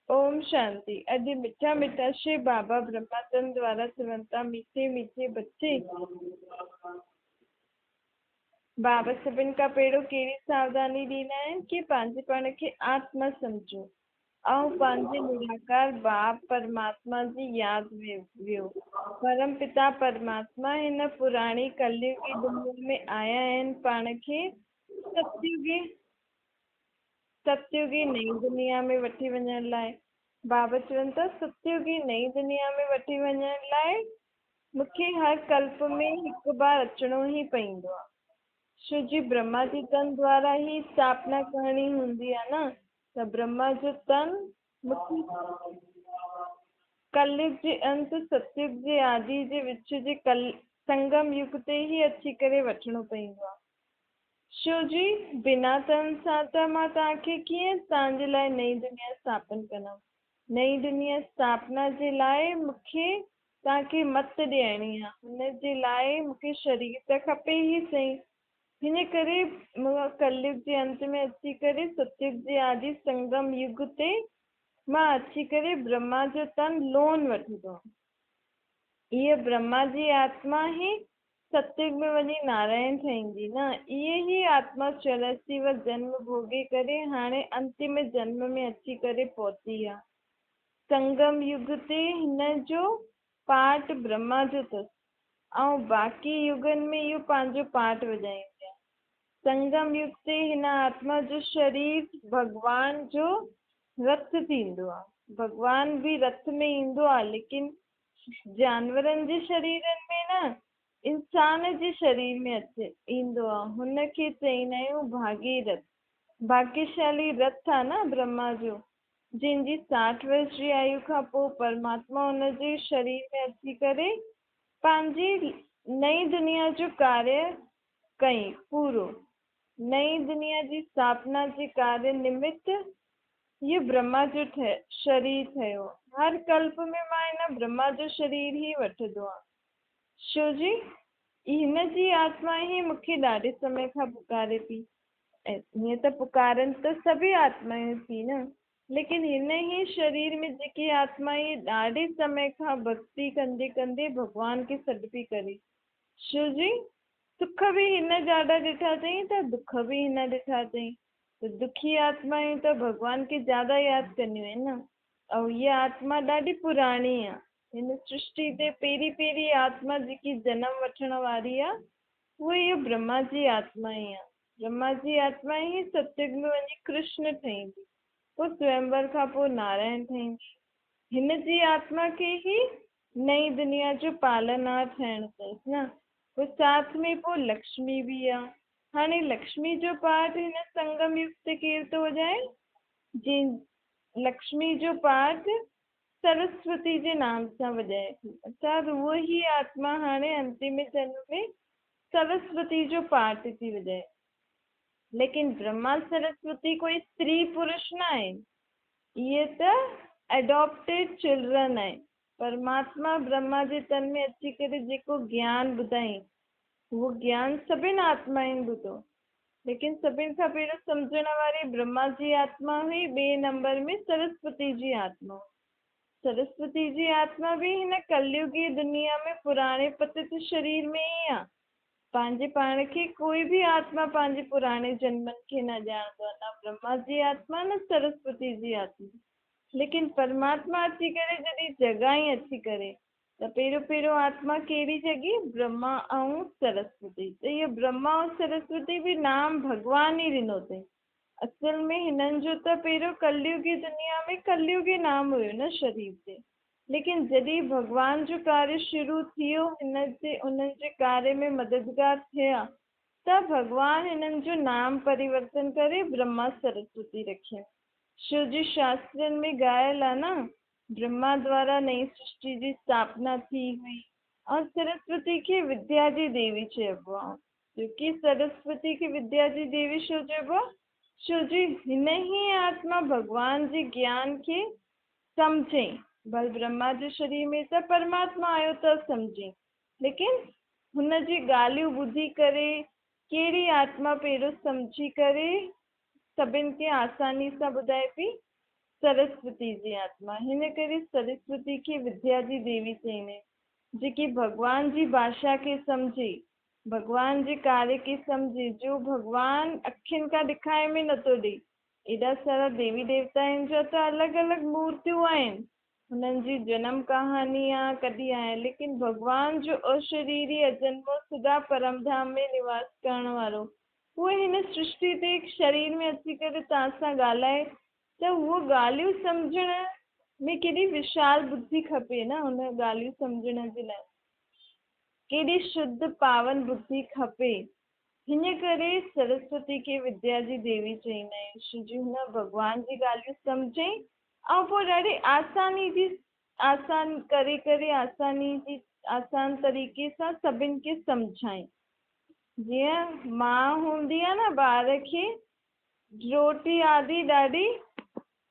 ओम शांति। अॼु मिठा मिठा श्री बाबा ब्रह्माचंद द्वारा चवनि था, मीठे मीठे बच्चे, बाबा सभिनि खां पहिरियों कहिड़ी सावधानी ॾींदा आहिनि कि पंहिंजे पाण खे आत्मा सम्झो ऐं पंहिंजे निराकार बाप परमात्मा जी यादि वियो। परम पिता परमात्मा हिन पुराणी कलयुगी दुनिया में आया आहिनि पाण खे सतयुगी नई दुनिया में वठी वञण लाइ। बाबा चवनि था, सतयुगी नई दुनिया में वठी वञण लाइ मूंखे हर कल्प में हिकु बार अचणो ई पवंदो आहे। छो जी ब्रह्मा जी तन द्वारा ही स्थापना करणी हूंदी आहे न, त ब्रह्मा जो तन मूंखे कलयुग जे अंत सतयुग जे आदि जे विच जे संगम युग ते ही अची करे वठिणो पवंदो आहे। छो जी बिना तन सां त मां तव्हांखे कीअं तव्हांजे लाइ नई दुनिया स्थापन कंदमि। नई दुनिया स्थापना जे लाइ मूंखे तव्हांखे मत ॾियणी आहे, हुन जे लाइ मूंखे शरीर त खपे ई सही। हिन करे कलयुग जे अंत में अची करे सतयुग जे आदि संगम युग ते मां अची करे ब्रह्मा जो तन लोन वठंदो। इहे ब्रह्मा जी आत्मा ही सतयुग में वञी नारायण ठहींदी न। इहे ही आत्मा 84 जन्म भोगे करे हाणे अंतिम जन्म में अची करे पहुती आहे। संगम युग ते हिन जो पाठ ब्रह्मा जो अथसि ऐं बाक़ी युगनि में इहो पंहिंजो पाठ वॼाईंदी आहे। संगम युग ते हिन आत्मा जो शरीर भगवान जो रथ थींदो आहे। भगवान भी रथ में ईंदो आहे, लेकिन जानवरनि जे शरीरनि में न, इंसान जे शरीर में ईंदो आहे। हुनखे चईंदा आहियूं भागीरथ। भाग्यशाली रथ आहे न ब्रह्मा जो, जंहिंजी 60 वर्ष जी आयु खां पोइ परमात्मा हुनजे शरीर में अची करे पंहिंजी नई दुनिया जो कार्य कई पूरो। नई दुनिया जी स्थापना जे कार्य निमित्त ये ब्रह्मा जो शरीर ठहियो। हर कल्प में मां हिन ब्रह्मा जो शरीर ही वठंदो आहे। छो जी हिन जी आत्मा ही मूंखे ॾाढे समय खां पुकारे पई। हीअं त पुकारनि त सभी आत्माएं थी न, लेकिन हिन ही शरीर में जेकी आत्मा ही ॾाढे समय खां भक्ति कंदे कंदे भगवान खे सॾु पई करे। छो जी सुख बि हिन ॾाढा ॾिठा अथई त दुख बि हिन ॾिठा अथई। त दुखी आत्मायूं त भगवान खे ज्यादा यादि कंदियूं आहिनि न। ऐं हीअ आत्मा ॾाढी पुराणी आहे। हिन सृष्टि ते पहिरीं आत्मा जेकी जनम वठण वारी आहे, उहा इहो ब्रह्मा जी आत्मा ई आहे। ब्रह्मा जी आत्मा ही सतयुग में वञी कृष्ण ठहींदी, पोइ स्वयंवर खां पोइ नारायण ठहींदी। हिन जी आत्मा खे ही नई दुनिया जो पालनहार ठहिणो अथसि न। पोइ साथ में पोइ लक्ष्मी बि आहे। हाणे लक्ष्मी जो पाठ हिन संगम युग ते केरु थो वॼाए? लक्ष्मी जो पाठ सरस्वती जे नाम सां वॼाए थी। अर्थात उहा ही आत्मा हाणे अंतिम जन्म में सरस्वती जो पाठ थी वॼाए। लेकिन ब्रह्मा सरस्वती कोई स्त्री पुरुष न आहे, इहे त एडॉप्टेड चिल्ड्रन आहे। परमात्मा ब्रह्मा जे तन में अची करे जेको ज्ञान ॿुधाई, उहो ज्ञान सभिनि आत्माउनि ॿुधो, लेकिन सभिनि खां पहिरियों सम्झण वारी ब्रह्मा जी आत्मा हुई। ॿिए नंबर में सरस्वती जी आत्मा। सरस्वती जी आत्मा भी हिन कलयुगी दुनिया में पुराणे पतित शरीर में ही आहे। पंहिंजे पाण खे कोई भी आत्मा पंहिंजे पुराणे जन्मनि खे न ॼाणंदो आहे, न ब्रह्मा जी आत्मा न सरस्वती जी आत्मा। लेकिन परमात्मा अची करे जॾहिं जॻाई अची करे, त पहिरियों आत्मा कहिड़ी जॻी? ब्रह्मा ऐं सरस्वती। त इहे ब्रह्मा ऐं सरस्वती भी नाम भगवान ई ॾिनो अथई। असल में हिननि जो त पहिरियों कलयुगी दुनिया में कलयुगी नाम हुयो न शरीर ते। लेकिन जॾहिं भगवान जो कार्य शुरू थियो, उन्हनि जे कार्य में मददगार थिया, त भगवान हिननि जो नाम परिवर्तन करे ब्रह्मा सरस्वती रखिया। छो जी शास्त्रनि में ॻायल आहे न, ब्रह्मा द्वारा नई सृष्टि जी स्थापना थी हुई और सरस्वती खे विद्या जी देवी चइबो आहे। क्योंकि सरस्वती खे विद्या जी देवी छो चइबो आहे? छो जी हिन ही आत्मा भगवान जे ज्ञान खे सम्झे। भल ब्रह्मा जे शरीर में त परमात्मा आयो त सम्झे, लेकिन हुन जी ॻाल्हियूं ॿुधी करे कहिड़ी आत्मा पहिरियों सम्झी करे सभिनि खे आसानी सां ॿुधाए पई? सरस्वती जी आत्मा। हिन करे सरस्वती खे विद्या जी देवी चईंदा आहिनि, जेकी भगवान जी भाषा खे सम्झे, भगवान जे कार्य खे सम्झे, जो भगवान अखियुनि खां ॾेखारे में नथो ॾे। एॾा सारा देवी देवता आहिनि जो त अलॻि अलॻि मूर्तियूं आहिनि, हुननि जी जनम कहानी आहे कॾहिं आहे, लेकिन भगवान जो अशरीरी अजन्मो सदा परम धाम में निवास करण वारो, उहो हिन सृष्टि ते शरीर में अची करे तव्हां सां ॻाल्हाए, त उहो ॻाल्हियूं सम्झण में केॾी विशाल बुद्धि खपे न। हुन ॻाल्हियूं सम्झण जे लाइ केॾी शुद्ध पावन बुद्धि खपे। हिन करे सरस्वती खे विद्या जी देवी चईंदा आहियूं। छोजी हुन भगवान जी ॻाल्हियूं सम्झे ऐं पोइ ॾाढी आसान तरीक़े सां सभिनि खे सम्झाए। जीअं मां हूंदी आहे न, ॿार खे रोटी आदि ॾाढी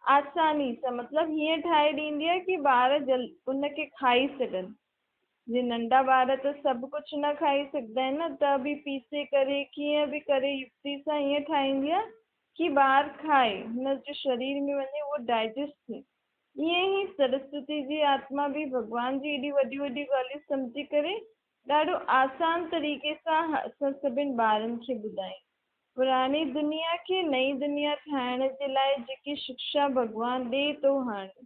आसानी सां, मतिलबु हीअं ठाहे ॾींदी आहे कि ॿार उनखे खाई सघनि। जीअं नंढा ॿार त सभु कुझु न खाई सघंदा आहिनि न, त बि पीसे करे कीअं बि करे युक्ति सां हीअं ठाहींदी आहे कि ॿार खाए, हुनजे शरीर में वञे, उहो डाइजेस्ट थिए। ईअं ई सरस्वती जी आत्मा बि भगवान जी एॾी वॾी वॾी ॻाल्हियूं सम्झी करे ॾाढो आसान तरीक़े सां असां सभिनि ॿारनि खे ॿुधाए। पुरानी दुनिया खे नई दुनिया ठाहिण जे लाइ जेकी शिक्षा भगवान ॾे थो हाणे,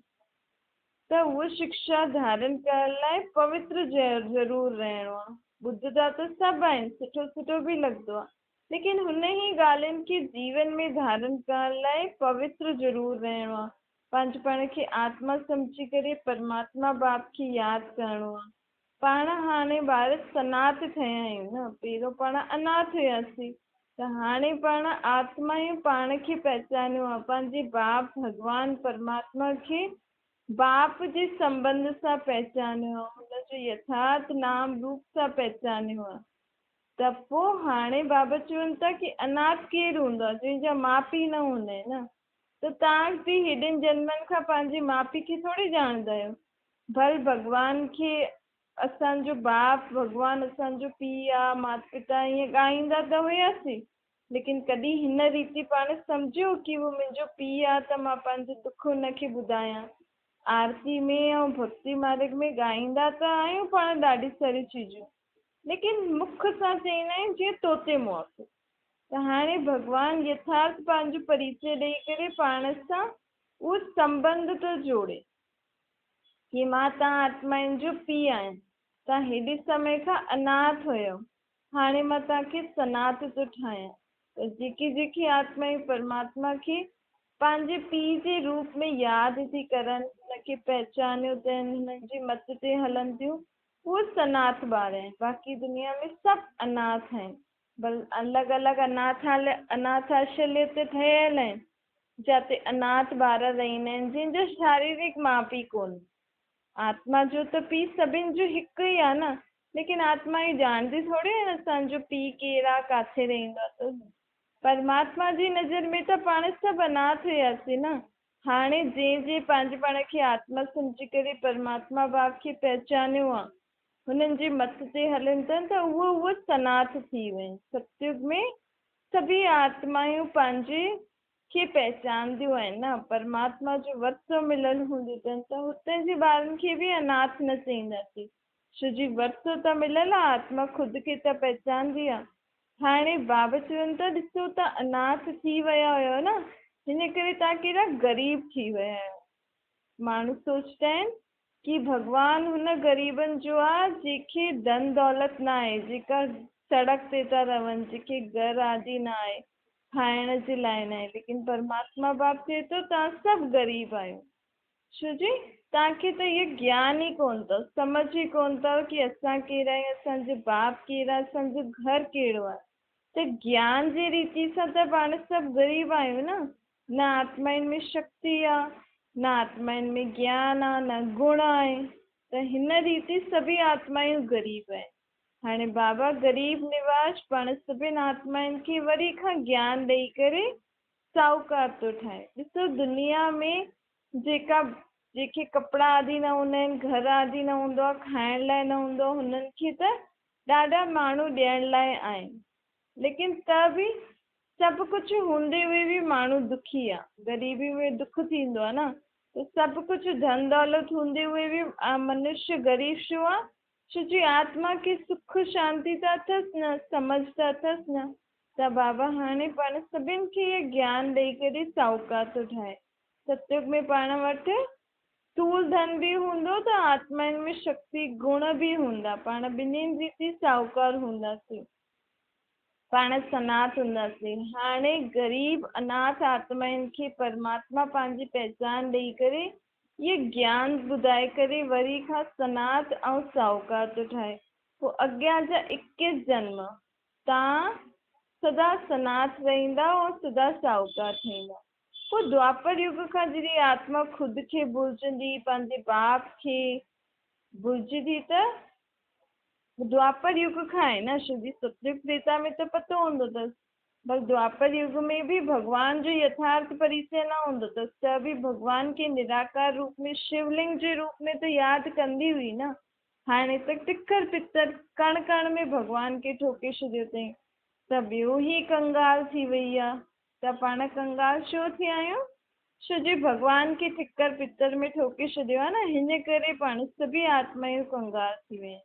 त उहा शिक्षा धारण करण लाइ पवित्र ज़रूरु रहणो आहे। ॿुधंदा त सभु आहिनि, सुठो सुठो बि लॻंदो आहे, लेकिन हुन ई ॻाल्हियुनि खे जीवन में धारण करण लाइ पवित्र ज़रूरु रहणो आहे। पंहिंजे पाण खे आत्मा सम्झी करे परमात्मा बाप खे यादि करणो आहे। पाण हाणे ॿार सनाथ थिया आहियूं न, पहिरियों पाण अनाथ हुयासीं, त हाणे पाण आत्मा ई पाण खे पहचानियो आहे, पंहिंजे बाप भगवान परमात्मा खे बाप जे संबंध सां पहचानियो आहे, हुनजो यथार्थ नाम रूप सां पहचानियो आहे। त पोइ हाणे बाबा चवनि था कि अनाथ केरु हूंदो आहे, जंहिंजा माउ पीउ न हूंदा आहिनि न। त तव्हां बि हेॾनि जन्मनि खां पंहिंजे माउ पीउ खे थोरी ॼाणंदा आहियो। भल भगवान खे असांजो बाप भगवान असांजो पीउ आहे, माता पिता, ईअं ॻाईंदा त हुयासीं, लेकिन कॾहिं हिन रीति पाण सम्झियो कि उहो मुंहिंजो पीउ आहे त मां पंहिंजो दुख हुनखे ॿुधायां। आरती में ऐं भक्ति मार्ग में ॻाईंदा त आहियूं पाण ॾाढी सारी चीजूं, लेकिन मुख सां चईंदा आहियूं जीअं तोते मुआ खे। त हाणे भगवान यथार्थ पंहिंजो परिचय ॾेई करे पाण सां उहो संबंध थो जोड़े कि मां तव्हां आत्माउनि जो पीउ आहियां, तव्हां हेॾे समय खां अनाथ हुयो, हाणे मां तव्हांखे सनाथ थो ठाहियां। त जेकी जेकी आत्माऊं परमात्मा खे पंहिंजे पीउ जे रूप में यादि थी करनि, हुनखे पहचानियो अथनि, हुननि जी मत ते हलनि थियूं, उहे सनाथ ॿार आहिनि। बाक़ी दुनिया में सभु अनाथ आहिनि, बल अलॻि अलॻि अनाथालय ते ठहियल आहिनि, जिते अनाथ ॿार रहंदा आहिनि, जंहिंजा शारीरिक माउ पीउ कोन्हे। आत्मा जो त पीउ सभिनि जो हिकु ई आहे न, लेकिन आत्मा ई ॼाणंदी थोरी आहे असांजो पीउ केरु आहे, किथे रहंदो आहे। त परमात्मा जी नज़र में त पाण सभु अनाथ हुयासीं न। हाणे जंहिं पंहिंजे पाण खे आत्मा सम्झी करे परमात्मा बाप खे पहचानियो आहे, हुननि जे मत ते हलनि था, त उहो सनाथ थी विया आहिनि। सतयुग में सभी आत्माऊं पंहिंजे खे पहचानंदियूं आहिनि न, परमात्मा जो वरतो मिलियलु हूंदो अथनि, त हुते जे ॿारनि खे बि अनाथ न चईंदासीं, छोजी वरतो त मिलियलु आहे, आत्मा ख़ुदि खे त पहचानंदी आहे। हाणे बाबा चवनि था, ॾिसो तव्हां अनाथ थी विया हुयो न, हिन करे तव्हां केॾा ग़रीब थी विया आहियो। माण्हू सोचता आहिनि कि भॻवानु हुन ग़रीबनि जो आहे जंहिंखे धन दौलत न आहे, जेका सड़क ते था रहनि, जंहिंखे घर आदि न आहे, खाइण जे लाइ न आहे, लेकिन परमात्मा बाप चए थो तव्हां सभु ग़रीब आहियो। छोजी तव्हांखे त इहो ज्ञान ई कोन अथव, सम्झ ई कोन अथव कि असां कहिड़ा आहियूं, असांजो बाप कहिड़ो आहे, असांजो घर कहिड़ो आहे। त ज्ञान जी रीति सां त पाण सभु ग़रीब आहियूं न आत्माउनि में शक्ति आहे, न आत्माउनि में ज्ञान आहे, न गुण आहे, त हिन रीति सभी आत्माऊं ग़रीब आहिनि। हाणे बाबा ग़रीब निवाज पाण सभिनि आत्माउनि खे वरी खां ज्ञान ॾेई करे साहूकार थो ठाहे। ॾिसो दुनिया में जेके कपिड़ा आदि न हूंदा आहिनि, घर आदि न हूंदो आहे, खाइण लाइ न हूंदो आहे, हुननि खे त ॾाढा माण्हू ॾियण लाइ आहिनि, लेकिन त बि सभु कुझु हूंदे हुए बि माण्हू दुखी आहे, ग़रीबी में दुख थींदो आहे न। त सभु कुझु धन दौलत हूंदे हुए बि मनुष्य ग़रीब छो आहे? छो जी आत्मा खे सुख शांति त अथसि न, समझ त अथसि न। त बाबा हाणे पाण सभिनि खे इहे ज्ञान ॾेई करे साहूकार थो ठाहे। सतयुग में पाण वटि स्थूल धन बि हूंदो त आत्माउनि में शक्ति गुण बि हूंदा, पाण ॿिन्हिनि रीति साहूकार हूंदासीं, पाण सनात हूंदासीं। हाणे ग़रीब अनाथ आत्माउनि खे परमात्मा पंहिंजी पहचान ॾेई करे इहे ज्ञान ॿुधाए करे वरी खां सनात ऐं साहूकार थो ठाहे। पोइ अॻियां जा 21 जन्म तव्हां सदा सनात रहंदा ऐं सदा साहूकार थींदा। पोइ द्वापर युग खां जॾहिं आत्मा ख़ुदि खे भुलिजंदी, पंहिंजे बाप खे भुलिजंदी, त द्वापर युग खां आहे न। शुद्धि सतयुग त्रेता में त पतो हूंदो अथसि, पर द्वापर युग में बि भॻवान जो यथार्थ परिचय न हूंदो अथसि, त बि भॻवान खे निराकार रूप में शिवलिंग जे रूप में त यादि कंदी हुई न। हाणे त टिकर पितर कण कण में भॻवान खे ठोके छॾियो अथई, त ॿियो ई कंगाल थी वई आहे। त पाण कंगाल छो थिया आहियूं? छो जो भॻवान खे टिकर पितर में ठोके छॾियो आहे न, हिन करे पाण सभी आत्मायूं कंगाल थी वियूं।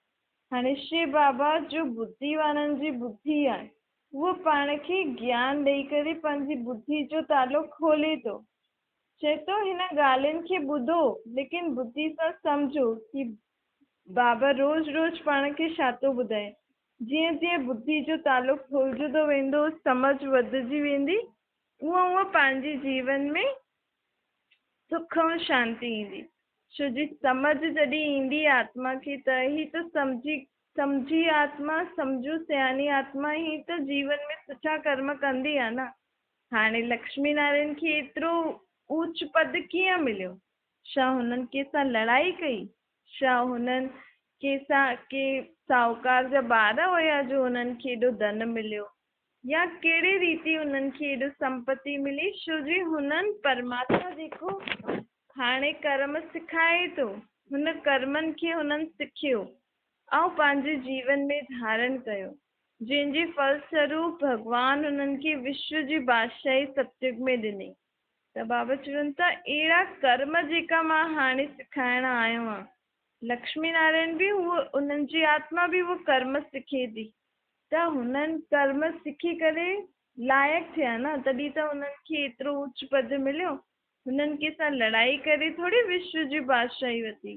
हाणे शिव बाबा जो बुद्धि वारनि जी बुद्धि आहे, उहो पाण खे ज्ञान ॾेई करे पंहिंजी बुद्धि जो तालो खोले थो। चए थो हिन ॻाल्हियुनि खे ॿुधो, लेकिन बुद्धि सां सम्झो कि बाबा रोज़ रोज़ पाण खे छा थो ॿुधाए। जीअं जीअं बुद्धि जो तालो खोलजंदो वेंदो, समझ वधजी वेंदी, उहो पंहिंजे जीवन में सुख ऐं शांति ईंदी। छो जी समझ जॾहिं ईंदी आत्मा खे, त ई त सम्झी आत्मा, सम्झू सियानी आत्मा ई त जीवन में सुठा कर्म कंदी आहे न। हाणे लक्ष्मी नारायण खे एतिरो ऊच पद कीअं मिलियो? छा हुननि कंहिंसां लड़ाई कई? छा हुननि कंहिंसां के साहूकार जा ॿार हुया जो हुननि खे एॾो धन मिलियो? या कहिड़े रीति हुननि खे एॾो संपत्ति मिली? छो जी हुननि परमात्मा जेको हाणे कर्म सिखाए थो, हुन कर्मनि खे हुननि सिखियो ऐं पंहिंजे जीवन में धारण कयो, जंहिंजे फलस्वरूप भॻवान हुननि खे विश्व जी बादशाही सतयुग में ॾिनी। त बाबा चवनि था अहिड़ा कर्म जेका मां हाणे सिखाइण आयो आहियां, लक्ष्मी नारायण बि उहो, उन्हनि जी आत्मा बि उहो कर्म सिखे थी। त हुननि कर्म सिखी करे लाइक़ु थिया न, तॾहिं त हुननि खे एतिरो उच्च पद मिलियो। हुननि कंहिंसां लड़ाई करे थोरी विश्व जी बादशाही वरिती।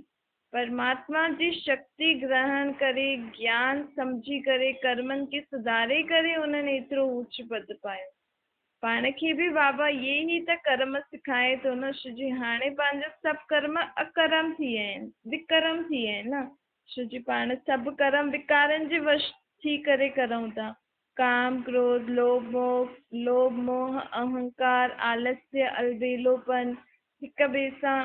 परमात्मा जी शक्ति ग्रहण करे, ज्ञान सम्झी करे, कर्मनि खे सुधारे करे उन्हनि एतिरो उच्च पद पायो। पाण खे बि बाबा ये ई त कर्म सिखाए थो न। छो जी हाणे पंहिंजा सभु कर्म अकर्म थी विया आहिनि, विकर्म थी विया आहिनि न। छो जी पाण सभु कर्म विकारनि जे वश थी करे करूं था। काम, क्रोध, लोभ मोह, अहंकार, आलस्य, अलबेलोपन, हिक ॿिए सां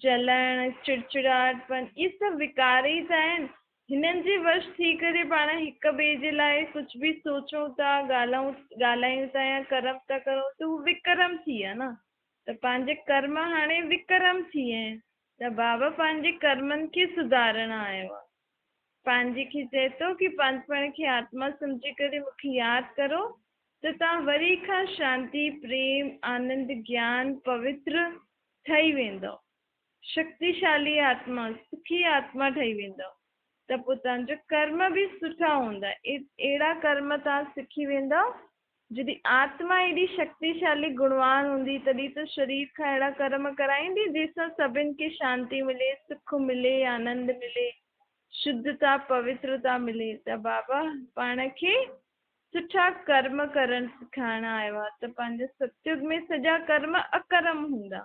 जलण, चिड़चिड़ाहटपन, इहे सभु विकार ई त आहिनि। हिननि जे वश थी करे पाण हिक ॿिए जे लाइ कुझु बि सोचूं था, ॻाल्हायूं था या कर्म था करूं, त उहो विकर्म थी विया न। त पंहिंजे कर्म हाणे विकर्म थी विया आहिनि। त बाबा पंहिंजे कर्मनि खे सुधारण आयो आहे। पंहिंजे खे चए थो कि पाण खे आत्मा सम्झी करे मूंखे यादि करो, त तव्हां वरी खां शांति, प्रेम, आनंद, ज्ञान, पवित्र ठही वेंदव। शक्तिशाली आत्मा, सुखी आत्मा ठही वेंदव। त पोइ तव्हांजो कर्म बि सुठा हूंदा। अहिड़ा कर्म तव्हां सिखी वेंदव। जॾहिं आत्मा एॾी शक्तिशाली गुणवान हूंदी, तॾहिं त शरीर खां अहिड़ा कर्म कराईंदी जंहिंसां सभिनि खे शांति मिले, सुख मिले, आनंद मिले, शुद्धता, पवित्रता मिले। त बाबा पाण खे सुठा कर्म करणु सिखाइण आयो आहे। त पंहिंजे सतयुग में सॼा कर्म अकर्म हूंदा,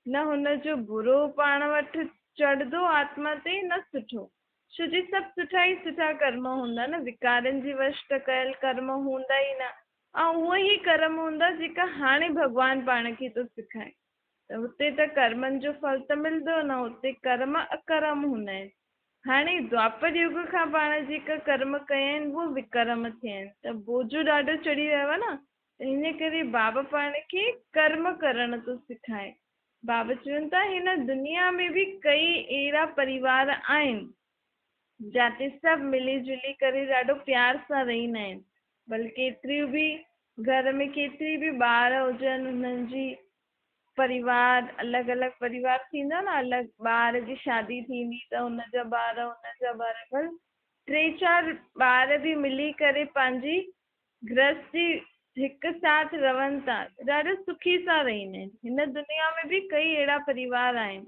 न हुनजो बुरो पाण वटि चढ़ंदो आत्मा ते, न सुठो। छो जी सभु सुठा ई सुठा कर्म हूंदा न, विकारनि जी वश त कयल कर्म हूंदा ई न। ऐं उहे ई कर्म हूंदा जेका हाणे भॻवानु पाण खे थो सिखाए। त हुते त कर्मनि जो फल त मिलंदो न, हुते कर्म अकर्म हूंदा आहिनि। हाणे द्वापर युग खां पाण जेका कर्म कया आहिनि उहे विकर्म थिया आहिनि, त बोझो ॾाढो चढ़ी वियो आहे न। त हिन करे बाबा पाण खे कर्म करणु थो सिखाए। बाबा चवनि था हिन दुनिया में बि कई अहिड़ा परिवार आहिनि जिते सभु मिली जुली करे ॾाढो प्यार सां रहंदा आहिनि। बल्कि एतिरियूं बि घर में केतिरी बि ॿार हुजनि, हुननि जी परिवार अलॻि अलॻि परिवार थींदा न, अलॻि ॿार जी शादी थींदी त हुनजा ॿार हुनजा ॿार, पर 3-4 ॿार बि मिली करे पंहिंजी गृहस्थी हिकु साथ रहनि था, ॾाढो सुखी सां रहंदा आहिनि। हिन दुनिया में बि कई अहिड़ा परिवार आहिनि,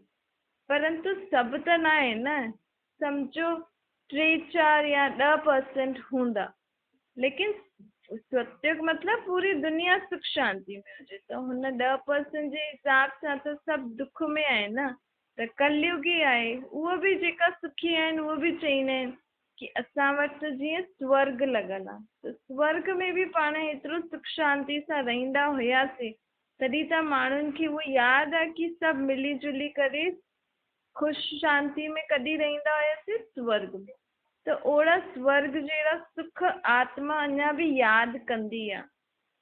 परंतु सभु त न आहे न। सम्झो 3-4 या 10% हूंदा, लेकिन सत्युग मतलब पूरी दुनिया सुख शांति में हुजे, त हुन 10% जे हिसाब सां त सभु दुख में आहे न। त कलयुग ई आहे, उहो बि जेका सुखी आहिनि उहो बि चईंदा आहिनि कि असां वटि त जीअं स्वर्ग लॻल आहे, त स्वर्ग में बि पाण हेतिरो सुख शांति सां रहंदा हुयासीं, तॾहिं त माण्हुनि खे उहो यादि आहे कि सभु मिली जुली करे ख़ुशि शांति में कॾहिं रहंदा हुयासीं, स्वर्ग में। त ओड़ा स्वर्ग जहिड़ा सुख आत्मा अञा बि यादि कंदी आहे।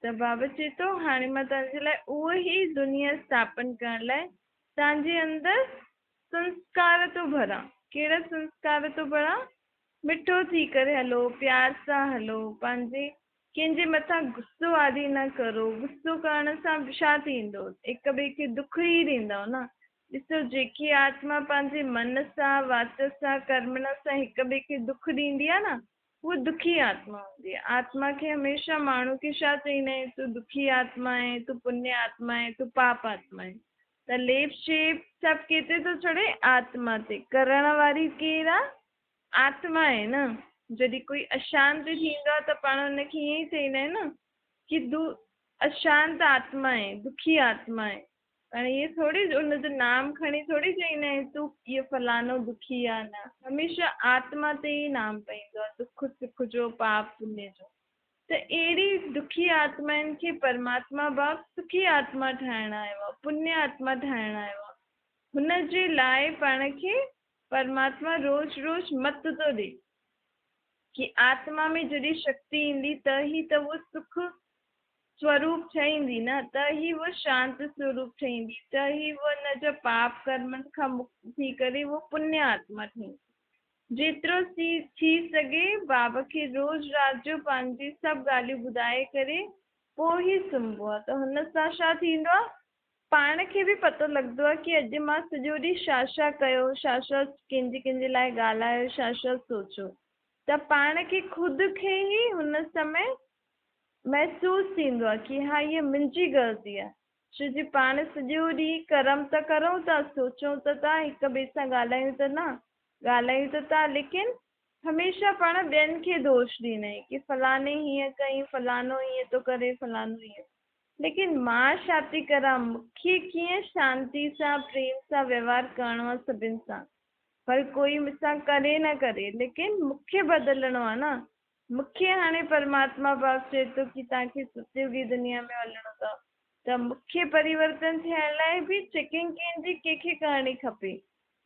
त बाबा चए थो हाणे मां तव्हांजे लाइ उहो ई दुनिया स्थापन करण लाइ तव्हांजे अंदरि संस्कार थो भरां। कहिड़ा संस्कार थो भरां? मिठो थी करे हलो, प्यार सां हलो, पंहिंजे कंहिंजे मथां गुस्सो आदि न करो। गुस्सो करण सां छा थींदो? हिक ॿिए खे दुख ई ॾींदव न। ॾिसो, जेकी आत्मा पंहिंजे मन सां, वाच सां, कर्मण सां हिक ॿिए खे दुख ॾींदी आहे न, उहा दुखी आत्मा हूंदी आहे। आत्मा खे हमेशह माण्हू खे छा चईंदा आहिनि? तूं दुखी आत्मा आहे, तूं पुण्य आत्मा आहे, तूं पाप आत्मा आहे। त लेप शेप सभु केतिरे थो चढ़े? आत्मा ते। करण वारी केरु आहे? आत्मा आहे न। जॾहिं कोई अशांत थींदो आहे त पाण हुनखे ईअं ई चईंदा आहिनि न कि तूं अशांत आत्मा आहे, दुखी आत्मा आहे। हाणे इहे थोरी उनजो नाम खणी थोरी चईंदा आहिनि तूं इहो फलानो दुखी आहे, न। हमेशह आत्मा ते ई नाम पईंदो आहे, दुख सुख जो, पाप पुण्य जो। त अहिड़ी दुखी आत्माउनि खे परमात्मा बाप सुखी आत्मा ठाहिणु आयो आहे, पुण्य आत्मा ठाहिणु आयो आहे। हुन जे लाइ पाण खे परमात्मा रोज़ रोज़ मत थो ॾे कि आत्मा में जॾहिं शक्ति ईंदी त ई त उहो सुख स्वरूप ठहींदी न, त ई उहा शांति स्वरूप ठहींदी, त ई उहा हुनजा पाप कर्मनि खां मुक्त थी करे उहो पुण्य आत्मा थींदी। जेतिरो थी सघे बाबा खे रोज़ राति जो पंहिंजी सभु ॻाल्हियूं ॿुधाए करे पोइ ई सुम्हिबो आहे। त हुन सां छा थींदो आहे? पाण खे बि पतो लॻंदो आहे कि अॼु मां सॼो ॾींहुं छा छा कयो, छा छा कंहिंजे लाइ ॻाल्हायो, छा छा सोचियो। त पाण खे ख़ुदि खे ई हुन समय महसूसु थींदो आहे कि हा, इहा मुंहिंजी ग़लती आहे। छो जो पाण सॼो ॾींहुं कर्म त करूं था, सोचूं त था, हिक ॿिए सां ॻाल्हायूं त न ॻाल्हायूं त था, लेकिन हमेशह पाण ॿियनि खे दोष ॾींदा आहियूं कि फलाणे हीअं कई, फलाणो हीअं थो करे, फलाणो हीअं। लेकिन मां छा थी करां? मूंखे कीअं शांति सां, प्रेम सां व्यवहार करिणो आहे सभिनि सां। पर कोई मूंसां करे न करे, लेकिन मूंखे बदिलणो आहे न। मूंखे हाणे परमात्मा बाप चए थो कि तव्हांखे सतयुगी दुनिया में हलणो अथव, त मूंखे परिवर्तन थियण लाइ बि चेकिंग कंहिंजी कंहिंखे करणी खपे।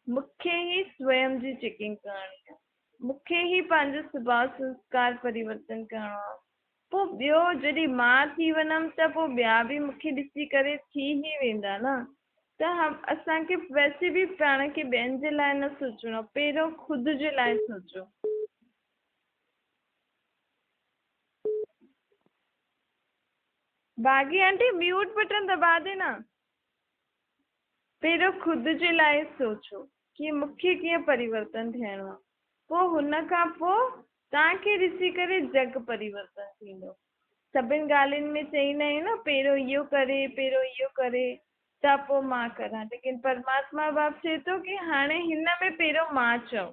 मूंखे ई स्वयं जी चेकिंग करणी आहे। मूंखे ई पंहिंजो स्वभाव संस्कार परिवर्तन करिणो आहे। पोइ ॿियो जॾहिं मां थी वञमि त पोइ ॿिया बि मूंखे ॾिसी करे थी ई वेंदा न। त असांखे वैसे बि पाण खे ॿियनि जे लाइ न सोचिणो, पहिरियों ख़ुदि जे लाइ सोचो। भागी आंटी म्यूट बटन दबा देना। पहिरियों ख़ुदि जे लाइ सोचो कि मूंखे कीअं परिवर्तन थियणो आहे। पोइ हुन खां पोइ तव्हांखे ॾिसी करे जग परिवर्तन थींदो। सभिनि ॻाल्हियुनि में चईंदा आहियूं न, पहिरियों इहो करे, पहिरियों इहो करे त पोइ मां करां। लेकिन परमात्मा बाप चए थो कि हाणे हिन में पहिरियों मां चओ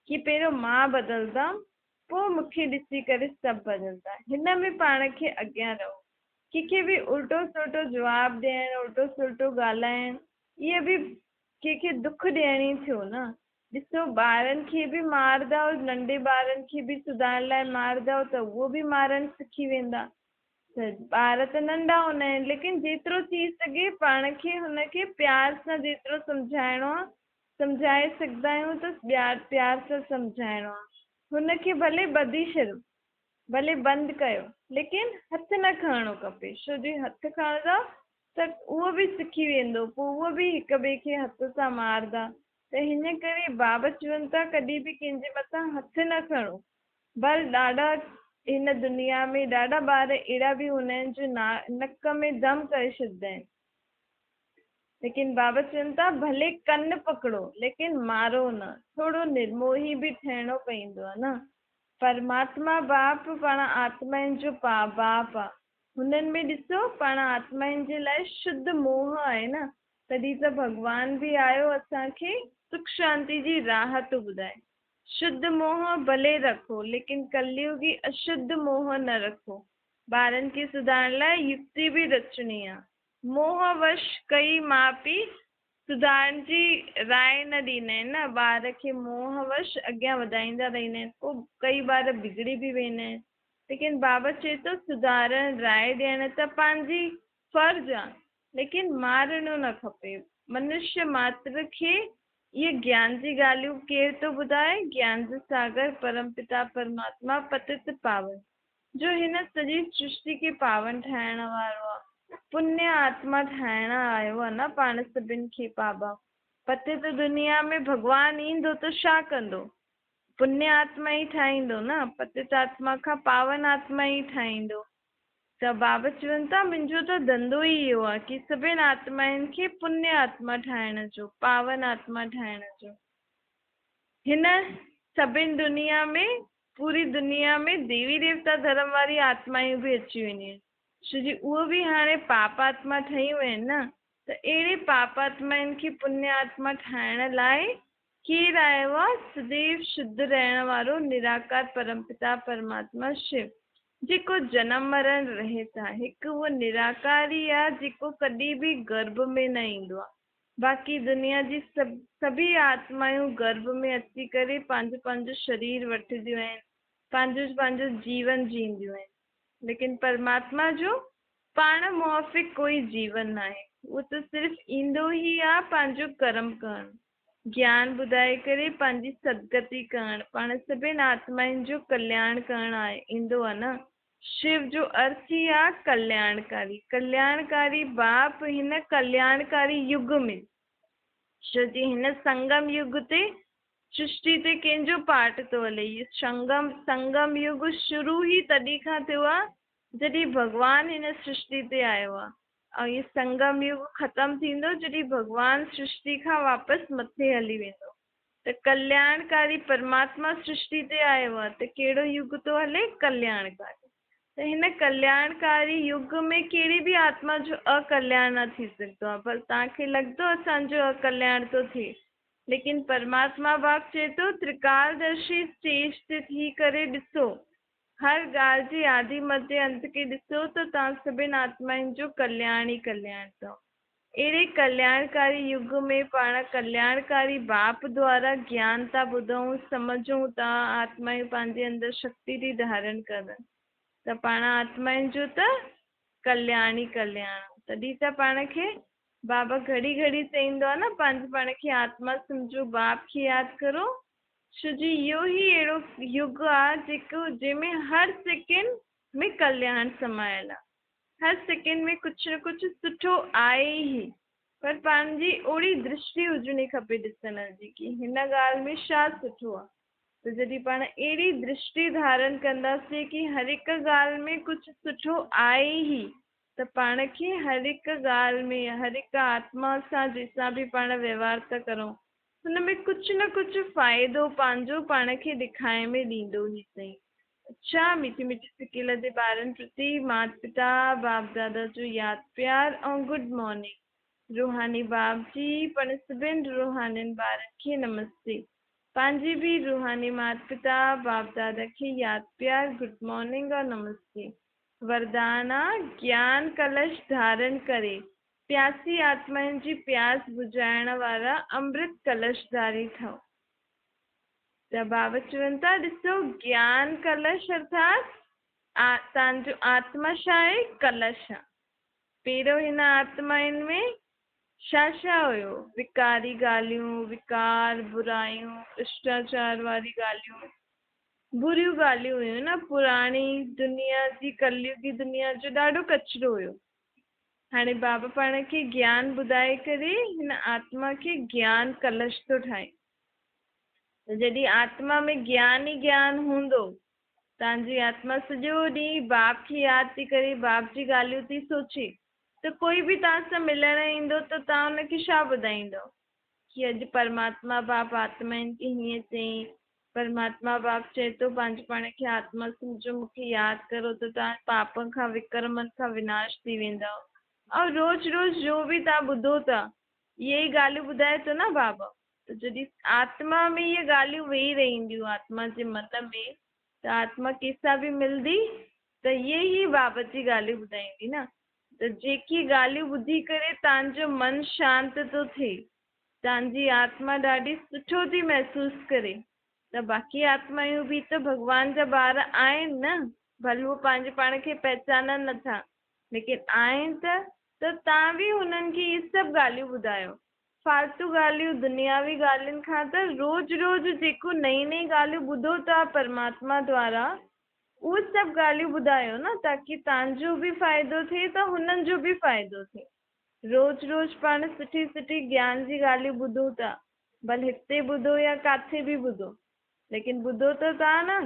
कि पहिरियों मां बदिलंदमि, पोइ मूंखे ॾिसी करे सभु बदिलंदा। हिन में पाण खे अॻियां रहो। कंहिंखे बि उल्टो सुल्टो जवाबु ॾियणु, उल्टो सुल्टो ॻाल्हाइणु, इहे बि कंहिंखे दुख ॾियण ई थियो न। ॾिसो, ॿारनि खे बि मारंदव, नंढे ॿारनि खे बि सुधारण लाइ मारंदव त उहो बि मारणु सिखी वेंदा। त ॿार त नंढा हूंदा आहिनि, लेकिन जेतिरो थी सघे पाण खे हुनखे प्यार सां जेतिरो सम्झाइणो आहे सम्झाए सघंदा आहियूं त प्यार सां सम्झाइणो आहे। हुनखे भले ॿधी छॾियो, भले बंदि कयो, लेकिन हथु न खणणो खपे। छो जो हथु खणंदा त उहो बि सिखी वेंदो, पोइ उहो बि हिक ॿिए खे हथ सां मारंदा। त हिन करे बाबा चवनि था कॾहिं बि कंहिंजे मथां हथु न खणो। भले ॾाढा हिन दुनिया में ॾाढा ॿार अहिड़ा बि हूंदा आहिनि जो नक में दम करे छॾींदा आहिनि, लेकिन बाबा चवनि था भले कन पकड़ो लेकिन मारो न। थोरो निर्मोही बि थियणो पवंदो आहे न। परमात्मा बाप पाण आत्माउनि जो बाप आहे। हुननि में ॾिसो पाण आत्माउनि जे लाइ शुद्ध मोह आहे न, तॾहिं त भॻवान बि आयो असांखे सुख शांति जी राह थो ॿुधाए। शुद्ध मोह भले रखो लेकिन कलयुगी अशुद्ध मोह न रखो। ॿारनि खे सुधारण लाइ युक्ति बि रचणी आहे। मोहवश कई माउ पीउ सुधारण जी राय न ॾींदा आहिनि न, ॿार खे मोहवश अॻियां वधाईंदा रहंदा आहिनि, पोइ कई ॿार बिगड़ी बि वेंदा आहिनि। लेकिन बाबा चए थो सुधारण राय ॾियण त पंहिंजी फर्ज़ आहे, लेकिन मारणो न खपे। मनुष्य मात्र खे इहे ज्ञान जी ॻाल्हियूं केरु थो ॿुधाए? ज्ञान जो सागर परमपिता परमात्मा पतित पावन, जो हिन सॼी सृष्टि खे पावन ठाहिण वारो आहे, पुण्य आत्मा ठाहिण आयो आहे न पाण सभिनि खे। बाबा पतित दुनिया में भॻवान ईंदो त छा कंदो? पुण्य आत्मा ई ठाहींदो न, पतित आत्मा खां पावन आत्मा ई ठाहींदो। त बाबा चवनि था मुंहिंजो त धंधो ई इहो आहे कि सभिनि आत्माउनि खे पुण्य आत्मा ठाहिण जो, पावन आत्मा ठाहिण जो। हिन सभिनि दुनिया में, पूरी दुनिया में देवी देवता धर्म वारी आत्मायूं बि अची वेंदियूं आहिनि, छो जी उहो बि हाणे पाप आत्मा ठही विया आहिनि न। त अहिड़े पाप आत्माउनि खे पुण्य आत्मा ठाहिण लाइ केरु आयो आहे? सदैव शुद्ध रहण वारो निराकार परमपिता परमात्मा शिव, जेको जनम मरण रहे था। हिकु उहो निराकार ई आहे जेको कॾहिं बि गर्भ में न ईंदो आहे। बाक़ी दुनिया जी सभी आत्मायूं गर्भ में अची करे पंहिंजो पंहिंजो शरीर वठंदियूं आहिनि, पंहिंजो पंहिंजो जीवन जींदियूं आहिनि, लेकिन परमात्मा जो पाण मुआफ़िक कोई जीवन न आहे। उहो त सिर्फ़ु ईंदो ई आहे पंहिंजो कर्म करणु, ज्ञान ॿुधाए करे पंहिंजी सदगति करणु, पाण सभिनि आत्माउनि जो कल्याण करणु आहे, ईंदो आहे न। शिव जो अर्थ ई आहे कल्याणकारी। कल्याणकारी बाप हिन कल्याणकारी युग में, छो जी हिन संगम युग ते सृष्टि ते कंहिंजो पाठ थो हले। इहो संगम युग शुरू ई तॾहिं खां थियो आहे जॾहिं भॻवान हिन सृष्टि ते आयो आहे, ऐं इहो संगम युग ख़तमु थींदो जॾहिं भॻवान सृष्टि खां वापसि मथे हली वेंदो। त कल्याणकारी परमात्मा सृष्टि ते आयो आहे त कहिड़ो युग थो हले? कल्याणकारी। त हिन कल्याणकारी युग में कहिड़ी बि आत्मा जो अकल्याण न थी सघंदो आहे। पर तव्हांखे लॻंदो असांजो अकल्याण थो थिए, लेकिन परमात्मा बाप चए थो त्रिकालदर्शी स्टेज ते थी करे ॾिसो, हर ॻाल्हि जी आदि मध्य अंत खे ॾिसो त तव्हां सभिनि आत्माउनि जो कल्याण ई कल्याण अथव। अहिड़े कल्याणकारी युग में पाण कल्याणकारी बाप द्वारा ज्ञान था ॿुधूं, सम्झूं था, आत्मायूं पंहिंजे अंदरि शक्ति थी धारण कनि, त पाण आत्माउनि जो त कल्याण ई कल्याण। तॾहिं त पाण खे बाबा घड़ी घड़ी चईंदो आहे न, पंहिंजे पाण खे आत्मा सम्झो, बाप खे यादि करो, छो जी इहो ई अहिड़ो युग आहे जेको जंहिंमें हर सेकेंड में कल्याण समायल आहे। हर सेकेंड में कुझु न कुझु सुठो आहे ई, पर पंहिंजी ओड़ी दृष्टि हुजणी खपे ॾिसण जी कि हिन ॻाल्हि में छा सुठो आहे। त जॾहिं पाण अहिड़ी दृष्टि धारण कंदासीं कि हर हिकु ॻाल्हि में कुझु सुठो आहे ई, त पाण खे हर हिकु ॻाल्हि में, हर हिकु आत्मा सां जंहिंसां बि पाण व्यवहार था करूं, हुन में कुझु न कुझु फ़ाइदो पंहिंजो पाण खे ॾेखारे में ॾींदो ई सही। अच्छा, मीठी मीठी सिकील जे ॿारनि प्रति माता पिता बाप दादा जो यादि प्यार ऐं गुड मॉर्निंग। रूहानी बाप जी पाण सभिनि रूहानियुनि ॿारनि खे नमस्ते। पंहिंजी बि रूहानी माता पिता बाप दादा खे यादि प्यार, गुड मॉर्निंग और नमस्ते। वरदाना ज्ञान कलश धारण करे प्यासी आत्माउनि जी प्यास बुझाइण वारा अमृत कलशधारी ठहो। त बाबा चवनि था ॾिसो, ज्ञान कलश अर्थात तव्हांजो आत्मा छा आहे? कलश आहे। पहिरियों हिन आत्माउनि में छा छा हुयो? विकारी ॻाल्हियूं, विकार, बुराइयूं, भ्रष्टाचार वारी ॻाल्हियूं, बुरियूं ॻाल्हियूं हुयूं न। पुराणी दुनिया जी, कलयुगी दुनिया जो ॾाढो कचिरो हुयो। हाणे बाबा पाण खे ज्ञान ॿुधाए करे हिन आत्मा खे ज्ञान कलश थो ठाहे। त जॾहिं आत्मा में ज्ञान ई ज्ञान हूंदो तव्हांजी आत्मा सॼो ॾींहुं बाप खे यादि थी करे, बाप जी ॻाल्हियूं थी सोचे, त कोई बि तव्हां सां मिलणु ईंदो त तव्हां हुनखे छा ॿुधाईंदव कि अॼु परमात्मा बाप आत्माउनि खे हीअं चयईं, परमात्मा बाप चए थो पंहिंजे पाण खे आत्मा सम्झो, मूंखे यादि करो त तव्हां पापनि खां विक्रमनि खां विनाश थी वेंदव। ऐं रोज़ रोज़ जो बि तव्हां ॿुधो था इहे ई ॻाल्हियूं ॿुधाए थो न बाबा। त जॾहिं आत्मा में इहे ॻाल्हियूं वेही रहंदियूं आत्मा जे मन में, त आत्मा कंहिंसां बि मिलंदी त इहे ई बाबा जी ॻाल्हियूं ॿुधाईंदी न। त जेकी ॻाल्हियूं ॿुधी करे तव्हांजो मन शांत थो थिए, तव्हांजी आत्मा ॾाढी सुठो थी महसूसु करे, त बाक़ी आत्मायूं बि त भॻवान जा ॿार आहिनि न। भले उहो पंहिंजे पाण खे पहचाननि नथा, लेकिन आहिनि त तव्हां बि हुननि खे इहे सभु ॻाल्हियूं ॿुधायो। फालतू ॻाल्हियूं दुनियावी ॻाल्हियुनि खां त रोज़ रोज़ जेको नई नई ॻाल्हियूं ॿुधो था परमात्मा द्वारा, उहे सभु ॻाल्हियूं ॿुधायो न, ताकी तव्हांजो बि फ़ाइदो थिए त हुननि जो बि फ़ाइदो थिए। रोज़ रोज़ पाण सुठी सुठी ज्ञान जी ॻाल्हियूं ॿुधूं था, भले हिते ॿुधो या किथे बि ॿुधो, लेकिन ॿुधो त तव्हां न।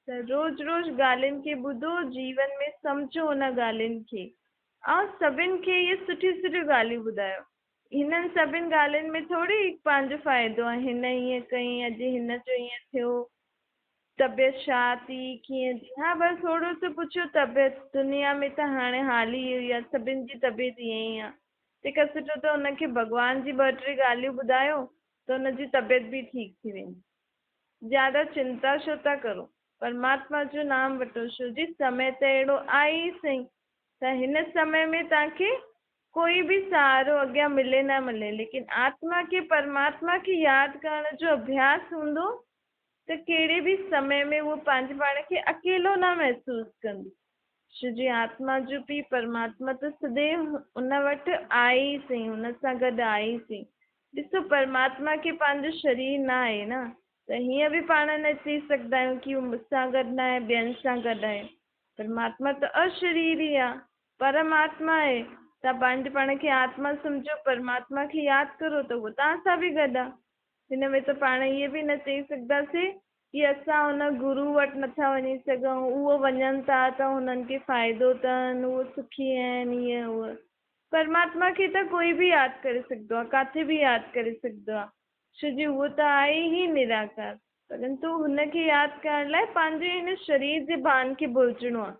त रोज़ रोज़ ॻाल्हियुनि खे ॿुधो, जीवन में सम्झो हुन ॻाल्हियुनि खे, ऐं सभिनि खे इहे सुठियूं सुठियूं ॻाल्हियूं ॿुधायो। हिननि सभिनि ॻाल्हियुनि में थोरी पंहिंजो फ़ाइदो आहे, हिन हीअं कई, अॼु हिन जो हीअं थियो, तबियत छा थी, कीअं थी, हा बसि थोरो सो पुछो तबियत। दुनिया में त हाणे हाल ई इहो ई आहे, सभिनि जी तबियत ईअं ई आहे। तंहिंखां सुठो त हुनखे भॻवान जी ॿ टे ॻाल्हियूं ॿुधायो त हुनजी तबियत बि ठीकु थी वेंदी। ज्यादा चिंता छो था करो, परमात्मा जो नाम वठो, छो जी समय त अहिड़ो आहे ई सही त हिन समय में तव्हांखे कोई बि सहारो अॻियां मिले न मिले, लेकिन आत्मा खे परमात्मा खे यादि करण जो अभ्यास हूंदो त कहिड़े बि समय में उहो पंहिंजे पाण खे अकेलो न महसूसु कंदी। छो जी आत्मा जो पीउ परमात्मा त सदैव उन वटि आहे ई सही, हुन सां गॾु आहे ई सही। ॾिसो परमात्मा खे पंहिंजो शरीर न आहे न, त हीअं बि पाण न चई सघंदा आहियूं कि हू मूंसां गॾु न आहे, ॿियनि सां गॾु आहे। परमात्मा त अशरीरी आहे, परमात्मा आहे। तव्हां पंहिंजे पाण खे आत्मा सम्झो, परमात्मा खे यादि करो त उहो तव्हां सां बि गॾु आहे। हिन में त पाण इहे बि न चई सघंदासीं कि असां हुन गुरू वटि नथा वञी सघूं, उहो वञनि था त हुननि खे फ़ाइदो अथनि, उहो सुखी आहिनि, ईअं हूअं। परमात्मा खे त कोई बि यादि करे सघंदो आहे, किथे बि यादि करे सघंदो आहे, छो जी उहो त आहे ई निराकार। परंतु हुनखे यादि करण लाइ पंहिंजे हिन शरीर जे भान खे भुलिजणो आहे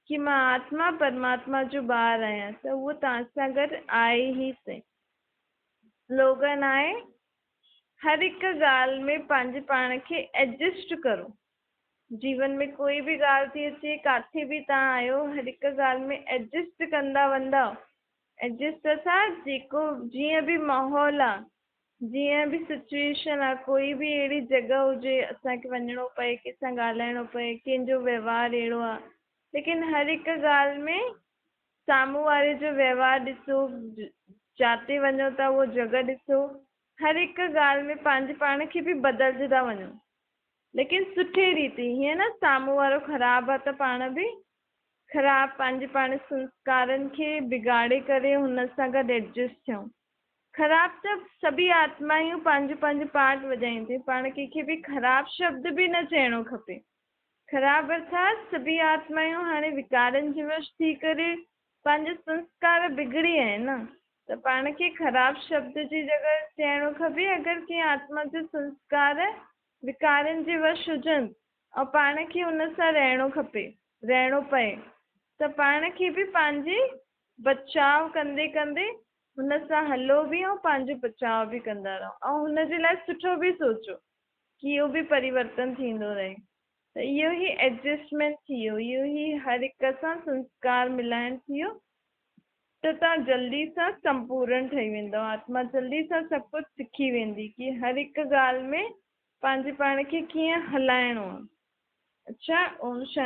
कि मां आत्मा परमात्मा जो ॿार आहियां, त उहो तव्हां सां गॾु आहे ई सही। स्लोगन आहे, हर हिकु ॻाल्हि में पंहिंजे पाण खे एडजस्ट करो। जीवन में कोई बि ॻाल्हि थी अचे, किथे बि तव्हां आहियो, हर हिकु ॻाल्हि में एडजस्ट कंदा वेंदा। एडजस्ट सां जेको जीअं बि माहौल आहे, जीअं बि सिचुएशन आहे, कोई बि अहिड़ी जॻह हुजे असांखे वञिणो पए, कंहिंसां ॻाल्हाइणो पए, कंहिंजो व्यवहार अहिड़ो आहे, लेकिन हर हिकु ॻाल्हि में साम्हूं वारे जो व्यवहार ॾिसो, जिते वञो था उहो जॻह ॾिसो, हर हिकु ॻाल्हि में पंहिंजे पाण खे बि बदिलजंदा वञो, लेकिन सुठे रीति। हीअं न साम्हूं वारो ख़राबु आहे त पाण बि ख़राबु पंहिंजे पाण संस्कारनि खे बिगाड़े करे हुन सां गॾु एडजस्ट थियूं। ख़राबु त सभी आत्मायूं पंहिंजो पंहिंजो पार्ट वॼाईंदियूं, पाण कंहिंखे बि ख़राबु शब्द बि न चइणो खपे। ख़राबु अर्थात सभी आत्मायूं हाणे विकारनि जी वश थी करे पंहिंजा संस्कार बिगड़ी आहिनि न, त पाण खे ख़राबु शब्द जी जॻह चइणो खपे। अगरि कंहिं आत्मा जो संस्कार विकारनि जे वश हुजनि ऐं पाण खे हुन सां रहणो खपे, रहणो पए, त पाण खे बि पंहिंजे बचाव कंदे कंदे हुन सां हलो बि ऐं पंहिंजो बचाव बि कंदा रहो, ऐं हुनजे लाइ सुठो बि सोचो कि इहो बि परिवर्तन थींदो रहे। त इहो ई एडजस्टमेंट थी वियो, इहो ई हर हिक सां संस्कार मिलाइण थी वियो, त तव्हां जल्दी सां संपूर्ण ठही वेंदव। आत्मा जल्दी सां सभु कुझु सिखी वेंदी कि हर हिकु ॻाल्हि में पंहिंजे पाण खे कीअं हलाइणो आहे। अच्छा, ओम शांति।